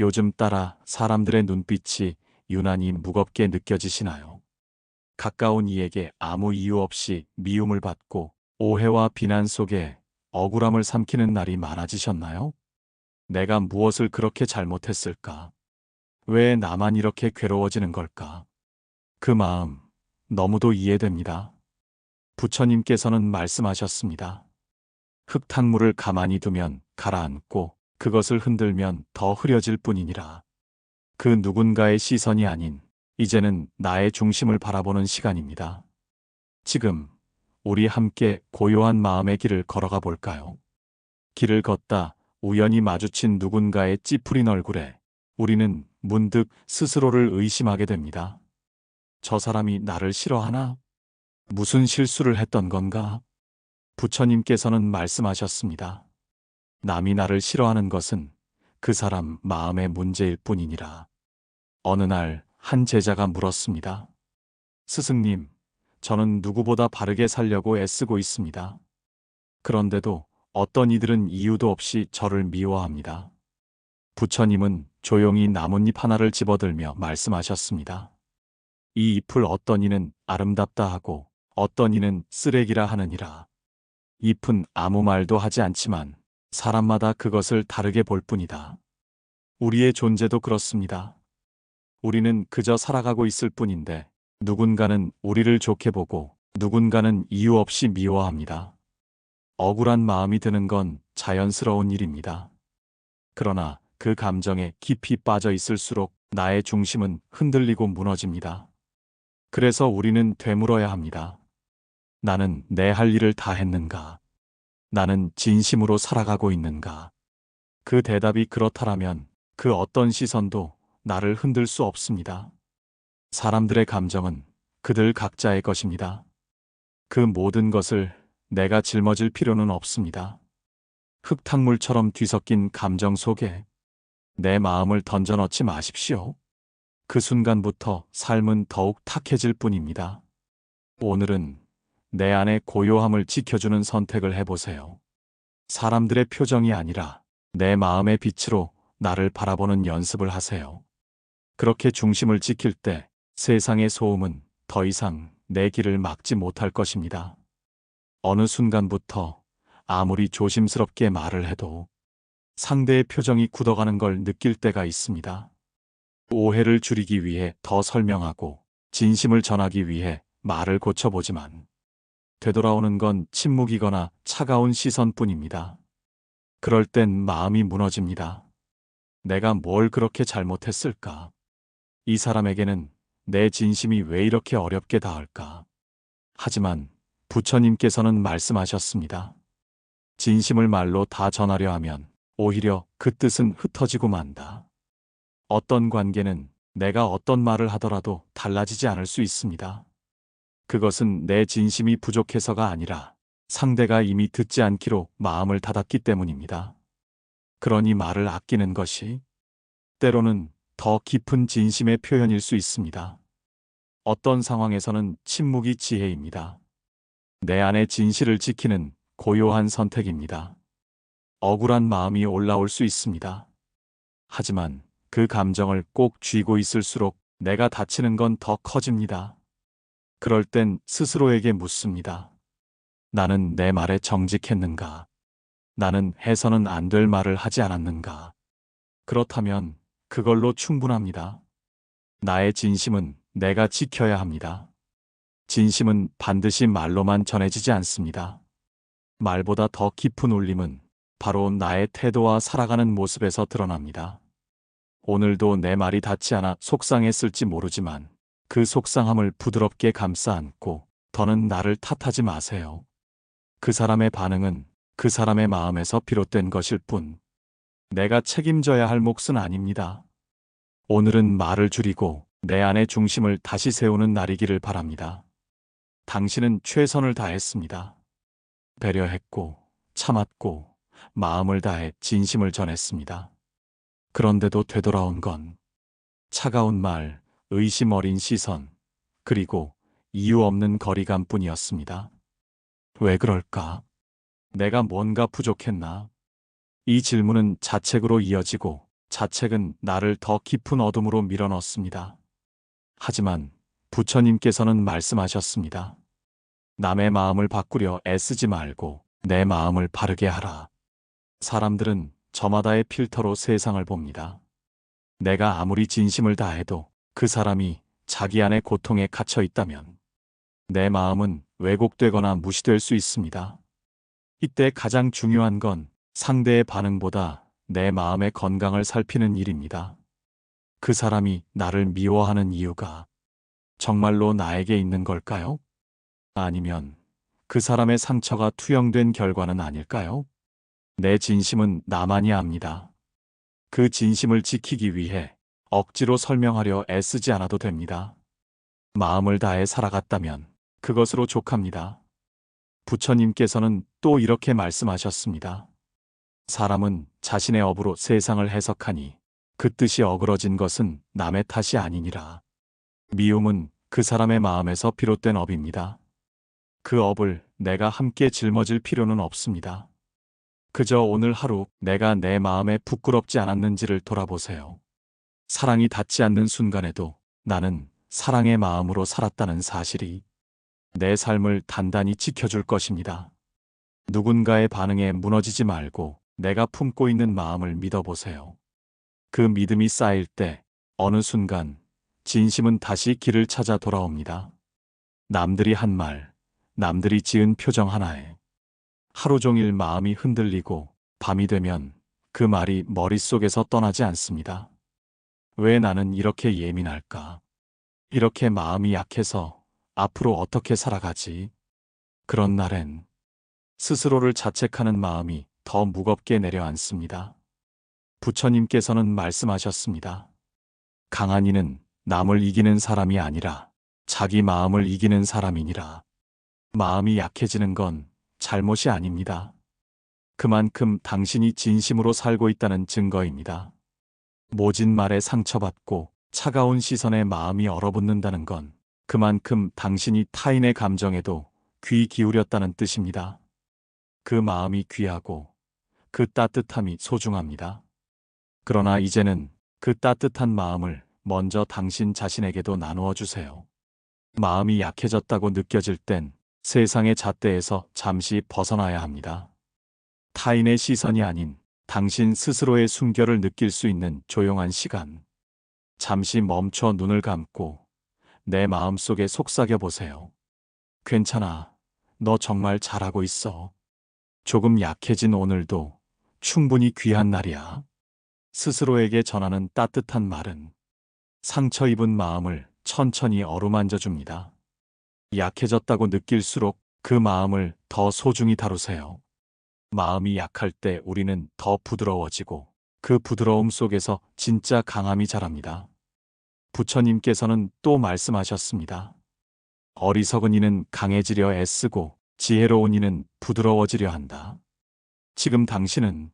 요즘 따라 사람들의 눈빛이 유난히 무겁게 느껴지시나요? 가까운 이에게 아무 이유 없이 미움을 받고 오해와 비난 속에 억울함을 삼키는 날이 많아지셨나요? 내가 무엇을 그렇게 잘못했을까? 왜 나만 이렇게 괴로워지는 걸까? 그 마음 너무도 이해됩니다. 부처님께서는 말씀하셨습니다. 흙탕물을 가만히 두면 가라앉고 그것을 흔들면 더 흐려질 뿐이니라. 그 누군가의 시선이 아닌 이제는 나의 중심을 바라보는 시간입니다. 지금 우리 함께 고요한 마음의 길을 걸어가 볼까요? 길을 걷다 우연히 마주친 누군가의 찌푸린 얼굴에 우리는 문득 스스로를 의심하게 됩니다. 저 사람이 나를 싫어하나? 무슨 실수를 했던 건가? 부처님께서는 말씀하셨습니다. 남이 나를 싫어하는 것은 그 사람 마음의 문제일 뿐이니라. 어느 날 한 제자가 물었습니다. 스승님, 저는 누구보다 바르게 살려고 애쓰고 있습니다. 그런데도 어떤 이들은 이유도 없이 저를 미워합니다. 부처님은 조용히 나뭇잎 하나를 집어들며 말씀하셨습니다. 이 잎을 어떤 이는 아름답다 하고 어떤 이는 쓰레기라 하느니라. 잎은 아무 말도 하지 않지만 사람마다 그것을 다르게 볼 뿐이다. 우리의 존재도 그렇습니다. 우리는 그저 살아가고 있을 뿐인데 누군가는 우리를 좋게 보고 누군가는 이유 없이 미워합니다. 억울한 마음이 드는 건 자연스러운 일입니다. 그러나 그 감정에 깊이 빠져 있을수록 나의 중심은 흔들리고 무너집니다. 그래서 우리는 되물어야 합니다. 나는 내 할 일을 다 했는가? 나는 진심으로 살아가고 있는가? 그 대답이 그렇다라면 그 어떤 시선도 나를 흔들 수 없습니다. 사람들의 감정은 그들 각자의 것입니다. 그 모든 것을 내가 짊어질 필요는 없습니다. 흙탕물처럼 뒤섞인 감정 속에 내 마음을 던져넣지 마십시오. 그 순간부터 삶은 더욱 탁해질 뿐입니다. 오늘은 내 안의 고요함을 지켜주는 선택을 해보세요. 사람들의 표정이 아니라 내 마음의 빛으로 나를 바라보는 연습을 하세요. 그렇게 중심을 지킬 때 세상의 소음은 더 이상 내 길을 막지 못할 것입니다. 어느 순간부터 아무리 조심스럽게 말을 해도 상대의 표정이 굳어가는 걸 느낄 때가 있습니다. 오해를 줄이기 위해 더 설명하고 진심을 전하기 위해 말을 고쳐보지만 되돌아오는 건 침묵이거나 차가운 시선뿐입니다. 그럴 땐 마음이 무너집니다. 내가 뭘 그렇게 잘못했을까? 이 사람에게는 내 진심이 왜 이렇게 어렵게 닿을까? 하지만 부처님께서는 말씀하셨습니다. 진심을 말로 다 전하려 하면 오히려 그 뜻은 흩어지고 만다. 어떤 관계는 내가 어떤 말을 하더라도 달라지지 않을 수 있습니다. 그것은 내 진심이 부족해서가 아니라 상대가 이미 듣지 않기로 마음을 닫았기 때문입니다. 그러니 말을 아끼는 것이 때로는 더 깊은 진심의 표현일 수 있습니다. 어떤 상황에서는 침묵이 지혜입니다. 내 안의 진실을 지키는 고요한 선택입니다. 억울한 마음이 올라올 수 있습니다. 하지만 그 감정을 꼭 쥐고 있을수록 내가 다치는 건 더 커집니다. 그럴 땐 스스로에게 묻습니다. 나는 내 말에 정직했는가? 나는 해서는 안 될 말을 하지 않았는가? 그렇다면 그걸로 충분합니다. 나의 진심은 내가 지켜야 합니다. 진심은 반드시 말로만 전해지지 않습니다. 말보다 더 깊은 울림은 바로 나의 태도와 살아가는 모습에서 드러납니다. 오늘도 내 말이 닿지 않아 속상했을지 모르지만 그 속상함을 부드럽게 감싸 안고 더는 나를 탓하지 마세요. 그 사람의 반응은 그 사람의 마음에서 비롯된 것일 뿐 내가 책임져야 할 몫은 아닙니다. 오늘은 말을 줄이고 내 안의 중심을 다시 세우는 날이기를 바랍니다. 당신은 최선을 다했습니다. 배려했고 참았고 마음을 다해 진심을 전했습니다. 그런데도 되돌아온 건 차가운 말, 의심 어린 시선, 그리고 이유 없는 거리감뿐이었습니다. 왜 그럴까? 내가 뭔가 부족했나? 이 질문은 자책으로 이어지고 자책은 나를 더 깊은 어둠으로 밀어넣습니다. 하지만 부처님께서는 말씀하셨습니다. 남의 마음을 바꾸려 애쓰지 말고 내 마음을 바르게 하라. 사람들은 저마다의 필터로 세상을 봅니다. 내가 아무리 진심을 다해도 그 사람이 자기 안의 고통에 갇혀 있다면 내 마음은 왜곡되거나 무시될 수 있습니다. 이때 가장 중요한 건 상대의 반응보다 내 마음의 건강을 살피는 일입니다. 그 사람이 나를 미워하는 이유가 정말로 나에게 있는 걸까요? 아니면 그 사람의 상처가 투영된 결과는 아닐까요? 내 진심은 나만이 압니다. 그 진심을 지키기 위해 억지로 설명하려 애쓰지 않아도 됩니다. 마음을 다해 살아갔다면 그것으로 족합니다. 부처님께서는 또 이렇게 말씀하셨습니다. 사람은 자신의 업으로 세상을 해석하니 그 뜻이 어그러진 것은 남의 탓이 아니니라. 미움은 그 사람의 마음에서 비롯된 업입니다. 그 업을 내가 함께 짊어질 필요는 없습니다. 그저 오늘 하루 내가 내 마음에 부끄럽지 않았는지를 돌아보세요. 사랑이 닿지 않는 순간에도 나는 사랑의 마음으로 살았다는 사실이 내 삶을 단단히 지켜줄 것입니다. 누군가의 반응에 무너지지 말고 내가 품고 있는 마음을 믿어보세요. 그 믿음이 쌓일 때 어느 순간 진심은 다시 길을 찾아 돌아옵니다. 남들이 한 말, 남들이 지은 표정 하나에 하루 종일 마음이 흔들리고 밤이 되면 그 말이 머릿속에서 떠나지 않습니다. 왜 나는 이렇게 예민할까? 이렇게 마음이 약해서 앞으로 어떻게 살아가지? 그런 날엔 스스로를 자책하는 마음이 더 무겁게 내려앉습니다. 부처님께서는 말씀하셨습니다. 강한 이는 남을 이기는 사람이 아니라 자기 마음을 이기는 사람이니라. 마음이 약해지는 건 잘못이 아닙니다. 그만큼 당신이 진심으로 살고 있다는 증거입니다. 모진 말에 상처받고 차가운 시선에 마음이 얼어붙는다는 건 그만큼 당신이 타인의 감정에도 귀 기울였다는 뜻입니다. 그 마음이 귀하고 그 따뜻함이 소중합니다. 그러나 이제는 그 따뜻한 마음을 먼저 당신 자신에게도 나누어 주세요. 마음이 약해졌다고 느껴질 땐 세상의 잣대에서 잠시 벗어나야 합니다. 타인의 시선이 아닌 당신 스스로의 숨결을 느낄 수 있는 조용한 시간. 잠시 멈춰 눈을 감고 내 마음속에 속삭여 보세요. 괜찮아. 너 정말 잘하고 있어. 조금 약해진 오늘도 충분히 귀한 날이야. 스스로에게 전하는 따뜻한 말은 상처 입은 마음을 천천히 어루만져 줍니다. 약해졌다고 느낄수록 그 마음을 더 소중히 다루세요. 마음이 약할 때 우리는 더 부드러워지고 그 부드러움 속에서 진짜 강함이 자랍니다. 부처님께서는 또 말씀하셨습니다. 어리석은 이는 강해지려 애쓰고 지혜로운 이는 부드러워지려 한다. 지금 당신은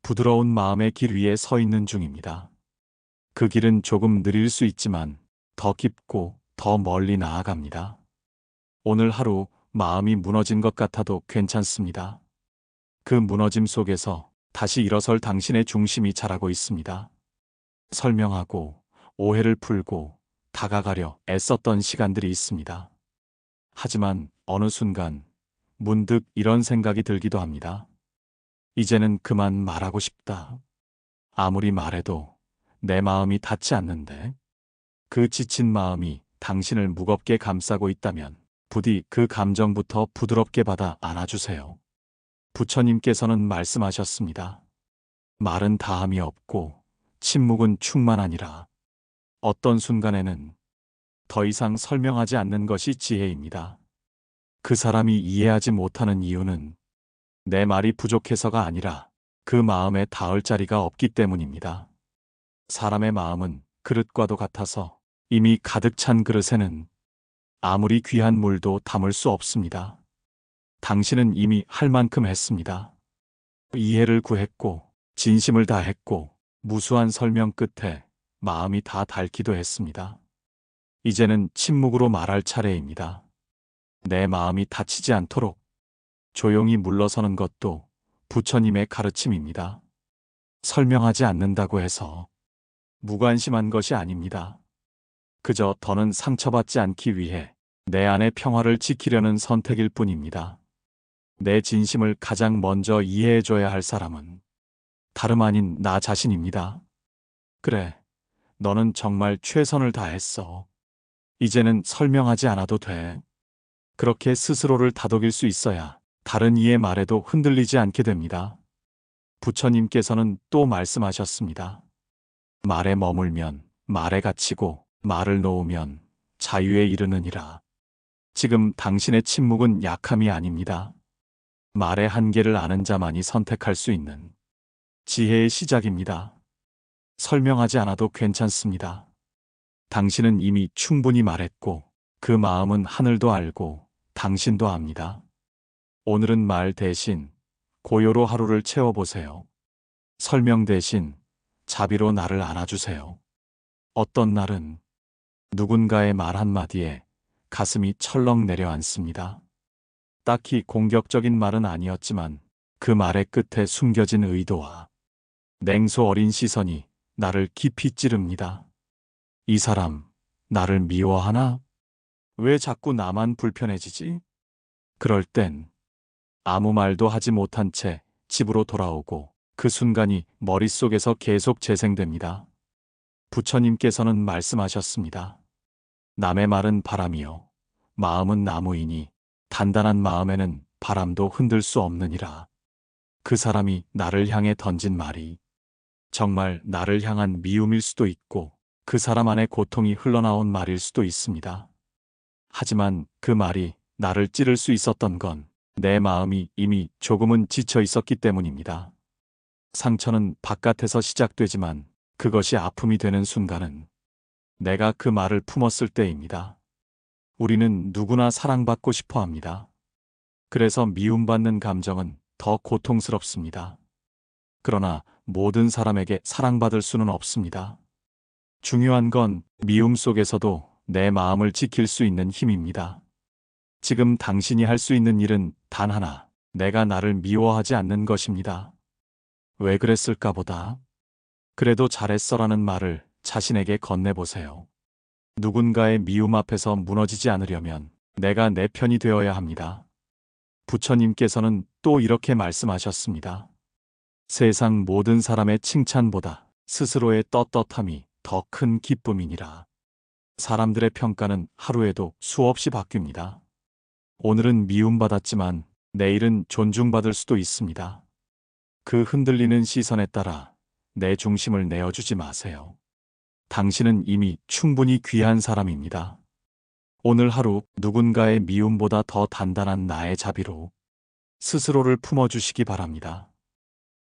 부드러운 마음의 길 위에 서 있는 중입니다. 그 길은 조금 느릴 수 있지만 더 깊고 더 멀리 나아갑니다. 오늘 하루 마음이 무너진 것 같아도 괜찮습니다. 그 무너짐 속에서 다시 일어설 당신의 중심이 자라고 있습니다. 설명하고 오해를 풀고 다가가려 애썼던 시간들이 있습니다. 하지만 어느 순간 문득 이런 생각이 들기도 합니다. 이제는 그만 말하고 싶다. 아무리 말해도 내 마음이 닿지 않는데 그 지친 마음이 당신을 무겁게 감싸고 있다면 부디 그 감정부터 부드럽게 받아 안아주세요. 부처님께서는 말씀하셨습니다. 말은 다함이 없고 침묵은 충만하니라. 어떤 순간에는 더 이상 설명하지 않는 것이 지혜입니다. 그 사람이 이해하지 못하는 이유는 내 말이 부족해서가 아니라 그 마음에 닿을 자리가 없기 때문입니다. 사람의 마음은 그릇과도 같아서 이미 가득 찬 그릇에는 아무리 귀한 물도 담을 수 없습니다. 당신은 이미 할 만큼 했습니다. 이해를 구했고 진심을 다했고 무수한 설명 끝에 마음이 다 닳기도 했습니다. 이제는 침묵으로 말할 차례입니다. 내 마음이 다치지 않도록 조용히 물러서는 것도 부처님의 가르침입니다. 설명하지 않는다고 해서 무관심한 것이 아닙니다. 그저 더는 상처받지 않기 위해 내 안의 평화를 지키려는 선택일 뿐입니다. 내 진심을 가장 먼저 이해해줘야 할 사람은 다름 아닌 나 자신입니다. 그래, 너는 정말 최선을 다했어. 이제는 설명하지 않아도 돼. 그렇게 스스로를 다독일 수 있어야 다른 이의 말에도 흔들리지 않게 됩니다. 부처님께서는 또 말씀하셨습니다. 말에 머물면 말에 갇히고 말을 놓으면 자유에 이르느니라. 지금 당신의 침묵은 약함이 아닙니다. 말의 한계를 아는 자만이 선택할 수 있는 지혜의 시작입니다. 설명하지 않아도 괜찮습니다. 당신은 이미 충분히 말했고 그 마음은 하늘도 알고 당신도 압니다. 오늘은 말 대신 고요로 하루를 채워보세요. 설명 대신 자비로 나를 안아주세요. 어떤 날은 누군가의 말 한마디에 가슴이 철렁 내려앉습니다. 딱히 공격적인 말은 아니었지만 그 말의 끝에 숨겨진 의도와 냉소 어린 시선이 나를 깊이 찌릅니다. 이 사람, 나를 미워하나? 왜 자꾸 나만 불편해지지? 그럴 땐 아무 말도 하지 못한 채 집으로 돌아오고 그 순간이 머릿속에서 계속 재생됩니다. 부처님께서는 말씀하셨습니다. 남의 말은 바람이요. 마음은 나무이니 단단한 마음에는 바람도 흔들 수 없느니라. 그 사람이 나를 향해 던진 말이 정말 나를 향한 미움일 수도 있고 그 사람 안에 고통이 흘러나온 말일 수도 있습니다. 하지만 그 말이 나를 찌를 수 있었던 건 내 마음이 이미 조금은 지쳐 있었기 때문입니다. 상처는 바깥에서 시작되지만 그것이 아픔이 되는 순간은 내가 그 말을 품었을 때입니다. 우리는 누구나 사랑받고 싶어 합니다. 그래서 미움받는 감정은 더 고통스럽습니다. 그러나 모든 사람에게 사랑받을 수는 없습니다. 중요한 건 미움 속에서도 내 마음을 지킬 수 있는 힘입니다. 지금 당신이 할 수 있는 일은 단 하나, 내가 나를 미워하지 않는 것입니다. 왜 그랬을까 보다. 그래도 잘했어라는 말을 자신에게 건네보세요. 누군가의 미움 앞에서 무너지지 않으려면 내가 내 편이 되어야 합니다. 부처님께서는 또 이렇게 말씀하셨습니다. 세상 모든 사람의 칭찬보다 스스로의 떳떳함이 더 큰 기쁨이니라. 사람들의 평가는 하루에도 수없이 바뀝니다. 오늘은 미움받았지만 내일은 존중받을 수도 있습니다. 그 흔들리는 시선에 따라 내 중심을 내어주지 마세요. 당신은 이미 충분히 귀한 사람입니다. 오늘 하루 누군가의 미움보다 더 단단한 나의 자비로 스스로를 품어주시기 바랍니다.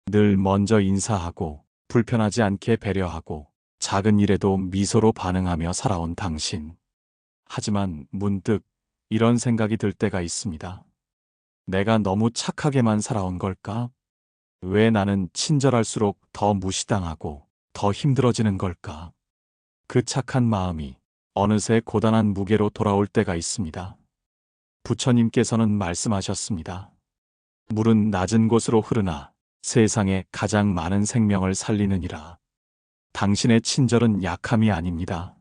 늘 먼저 인사하고 불편하지 않게 배려하고 작은 일에도 미소로 반응하며 살아온 당신. 하지만 문득 이런 생각이 들 때가 있습니다. 내가 너무 착하게만 살아온 걸까? 왜 나는 친절할수록 더 무시당하고 더 힘들어지는 걸까? 그 착한 마음이 어느새 고단한 무게로 돌아올 때가 있습니다. 부처님께서는 말씀하셨습니다. 물은 낮은 곳으로 흐르나 세상에 가장 많은 생명을 살리느니라. 당신의 친절은 약함이 아닙니다.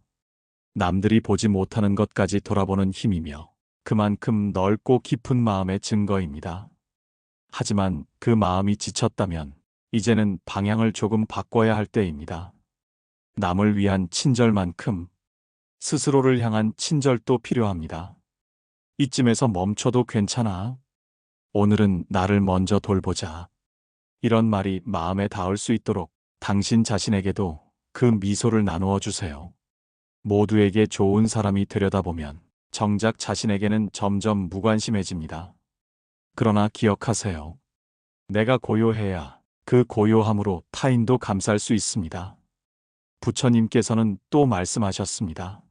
남들이 보지 못하는 것까지 돌아보는 힘이며 그만큼 넓고 깊은 마음의 증거입니다. 하지만 그 마음이 지쳤다면 이제는 방향을 조금 바꿔야 할 때입니다. 남을 위한 친절만큼 스스로를 향한 친절도 필요합니다. 이쯤에서 멈춰도 괜찮아. 오늘은 나를 먼저 돌보자. 이런 말이 마음에 닿을 수 있도록 당신 자신에게도 그 미소를 나누어 주세요. 모두에게 좋은 사람이 되려다 보면 정작 자신에게는 점점 무관심해집니다. 그러나 기억하세요. 내가 고요해야 그 고요함으로 타인도 감쌀 수 있습니다. 부처님께서는 또 말씀하셨습니다.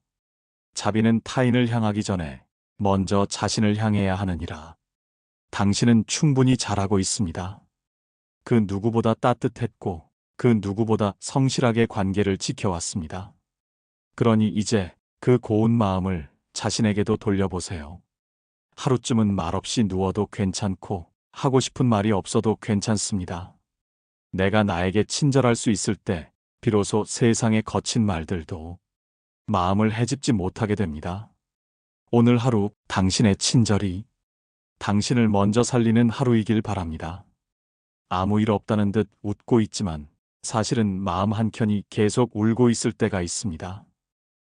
자비는 타인을 향하기 전에 먼저 자신을 향해야 하느니라. 당신은 충분히 잘하고 있습니다. 그 누구보다 따뜻했고 그 누구보다 성실하게 관계를 지켜왔습니다. 그러니 이제 그 고운 마음을 자신에게도 돌려보세요. 하루쯤은 말없이 누워도 괜찮고 하고 싶은 말이 없어도 괜찮습니다. 내가 나에게 친절할 수 있을 때 비로소 세상의 거친 말들도 마음을 헤집지 못하게 됩니다. 오늘 하루 당신의 친절이 당신을 먼저 살리는 하루이길 바랍니다. 아무 일 없다는 듯 웃고 있지만 사실은 마음 한켠이 계속 울고 있을 때가 있습니다.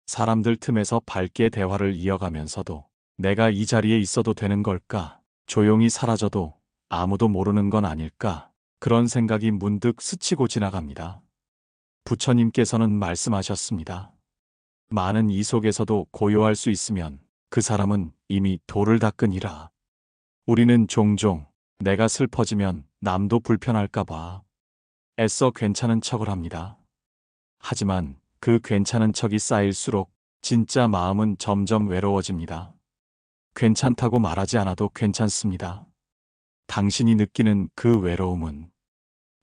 사람들 틈에서 밝게 대화를 이어가면서도 내가 이 자리에 있어도 되는 걸까? 조용히 사라져도 아무도 모르는 건 아닐까? 그런 생각이 문득 스치고 지나갑니다. 부처님께서는 말씀하셨습니다. 많은 이 속에서도 고요할 수 있으면 그 사람은 이미 돌을 닦으니라. 우리는 종종 내가 슬퍼지면 남도 불편할까봐 애써 괜찮은 척을 합니다. 하지만 그 괜찮은 척이 쌓일수록 진짜 마음은 점점 외로워집니다. 괜찮다고 말하지 않아도 괜찮습니다. 당신이 느끼는 그 외로움은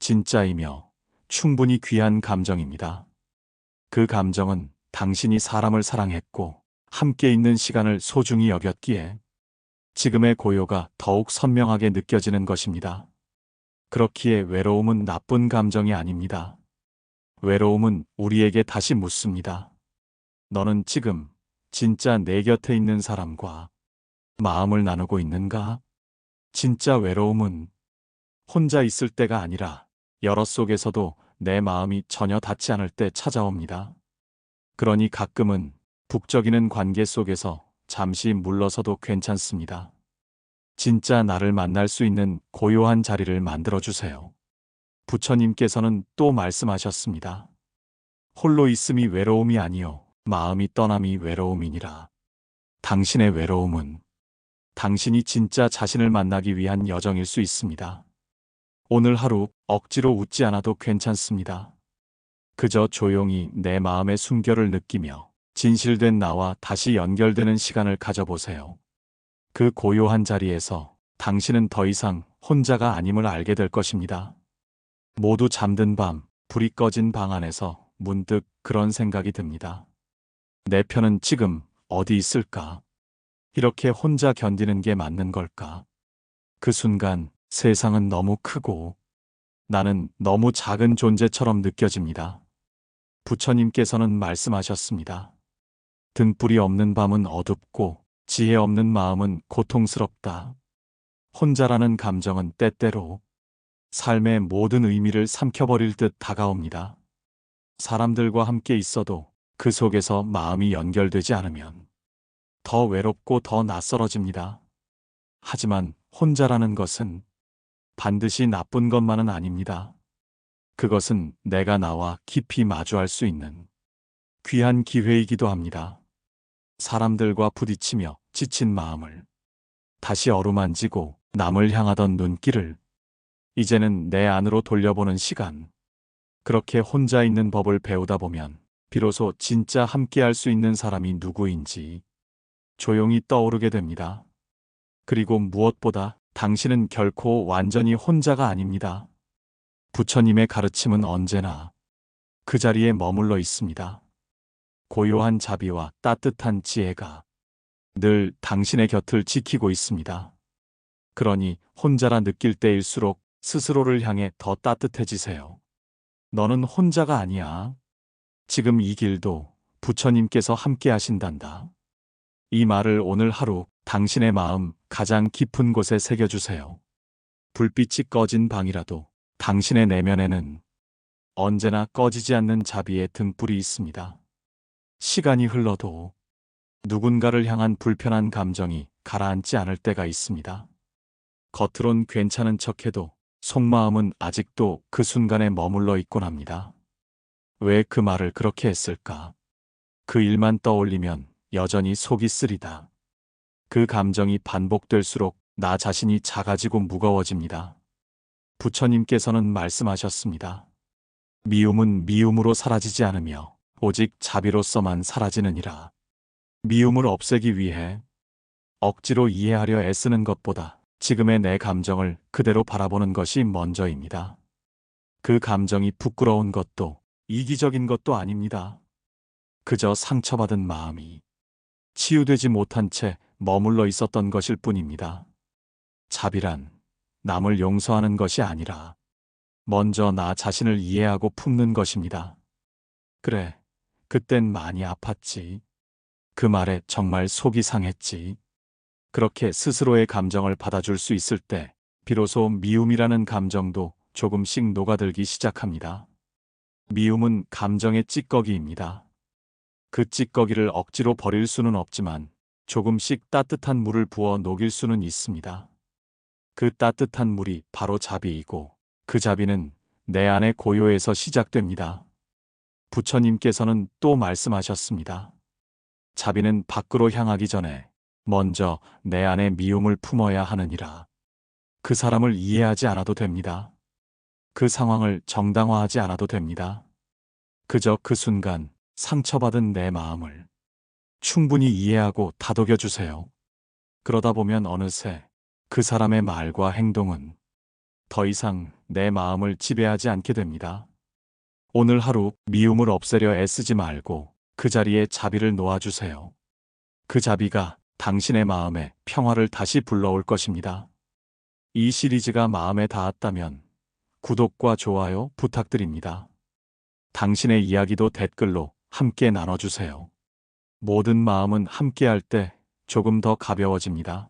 진짜이며 충분히 귀한 감정입니다. 그 감정은 당신이 사람을 사랑했고 함께 있는 시간을 소중히 여겼기에 지금의 고요가 더욱 선명하게 느껴지는 것입니다. 그렇기에 외로움은 나쁜 감정이 아닙니다. 외로움은 우리에게 다시 묻습니다. 너는 지금 진짜 내 곁에 있는 사람과 마음을 나누고 있는가? 진짜 외로움은 혼자 있을 때가 아니라 여러 속에서도 내 마음이 전혀 닿지 않을 때 찾아옵니다. 그러니 가끔은 북적이는 관계 속에서 잠시 물러서도 괜찮습니다. 진짜 나를 만날 수 있는 고요한 자리를 만들어주세요. 부처님께서는 또 말씀하셨습니다. 홀로 있음이 외로움이 아니요 마음이 떠남이 외로움이니라. 당신의 외로움은 당신이 진짜 자신을 만나기 위한 여정일 수 있습니다. 오늘 하루 억지로 웃지 않아도 괜찮습니다. 그저 조용히 내 마음의 숨결을 느끼며 진실된 나와 다시 연결되는 시간을 가져보세요. 그 고요한 자리에서 당신은 더 이상 혼자가 아님을 알게 될 것입니다. 모두 잠든 밤, 불이 꺼진 방 안에서 문득 그런 생각이 듭니다. 내 편은 지금 어디 있을까? 이렇게 혼자 견디는 게 맞는 걸까? 그 순간 세상은 너무 크고 나는 너무 작은 존재처럼 느껴집니다. 부처님께서는 말씀하셨습니다. 등불이 없는 밤은 어둡고 지혜 없는 마음은 고통스럽다. 혼자라는 감정은 때때로 삶의 모든 의미를 삼켜버릴 듯 다가옵니다. 사람들과 함께 있어도 그 속에서 마음이 연결되지 않으면 더 외롭고 더 낯설어집니다. 하지만 혼자라는 것은 반드시 나쁜 것만은 아닙니다. 그것은 내가 나와 깊이 마주할 수 있는 귀한 기회이기도 합니다. 사람들과 부딪히며 지친 마음을 다시 어루만지고 남을 향하던 눈길을 이제는 내 안으로 돌려보는 시간. 그렇게 혼자 있는 법을 배우다 보면 비로소 진짜 함께할 수 있는 사람이 누구인지 조용히 떠오르게 됩니다. 그리고 무엇보다 당신은 결코 완전히 혼자가 아닙니다. 부처님의 가르침은 언제나 그 자리에 머물러 있습니다. 고요한 자비와 따뜻한 지혜가 늘 당신의 곁을 지키고 있습니다. 그러니 혼자라 느낄 때일수록 스스로를 향해 더 따뜻해지세요. 너는 혼자가 아니야. 지금 이 길도 부처님께서 함께 하신단다. 이 말을 오늘 하루 당신의 마음 가장 깊은 곳에 새겨주세요. 불빛이 꺼진 방이라도 당신의 내면에는 언제나 꺼지지 않는 자비의 등불이 있습니다. 시간이 흘러도 누군가를 향한 불편한 감정이 가라앉지 않을 때가 있습니다. 겉으론 괜찮은 척해도 속마음은 아직도 그 순간에 머물러 있곤 합니다. 왜 그 말을 그렇게 했을까? 그 일만 떠올리면 여전히 속이 쓰리다. 그 감정이 반복될수록 나 자신이 작아지고 무거워집니다. 부처님께서는 말씀하셨습니다. 미움은 미움으로 사라지지 않으며 오직 자비로서만 사라지느니라. 미움을 없애기 위해 억지로 이해하려 애쓰는 것보다 지금의 내 감정을 그대로 바라보는 것이 먼저입니다. 그 감정이 부끄러운 것도 이기적인 것도 아닙니다. 그저 상처받은 마음이 치유되지 못한 채 머물러 있었던 것일 뿐입니다. 자비란 남을 용서하는 것이 아니라 먼저 나 자신을 이해하고 품는 것입니다. 그래, 그땐 많이 아팠지. 그 말에 정말 속이 상했지. 그렇게 스스로의 감정을 받아줄 수 있을 때, 비로소 미움이라는 감정도 조금씩 녹아들기 시작합니다. 미움은 감정의 찌꺼기입니다. 그 찌꺼기를 억지로 버릴 수는 없지만 조금씩 따뜻한 물을 부어 녹일 수는 있습니다. 그 따뜻한 물이 바로 자비이고 그 자비는 내 안의 고요에서 시작됩니다. 부처님께서는 또 말씀하셨습니다. 자비는 밖으로 향하기 전에 먼저 내 안에 미움을 품어야 하느니라. 그 사람을 이해하지 않아도 됩니다. 그 상황을 정당화하지 않아도 됩니다. 그저 그 순간 상처받은 내 마음을 충분히 이해하고 다독여 주세요. 그러다 보면 어느새 그 사람의 말과 행동은 더 이상 내 마음을 지배하지 않게 됩니다. 오늘 하루 미움을 없애려 애쓰지 말고 그 자리에 자비를 놓아주세요. 그 자비가 당신의 마음에 평화를 다시 불러올 것입니다. 이 시리즈가 마음에 닿았다면 구독과 좋아요 부탁드립니다. 당신의 이야기도 댓글로 함께 나눠주세요. 모든 마음은 함께할 때 조금 더 가벼워집니다.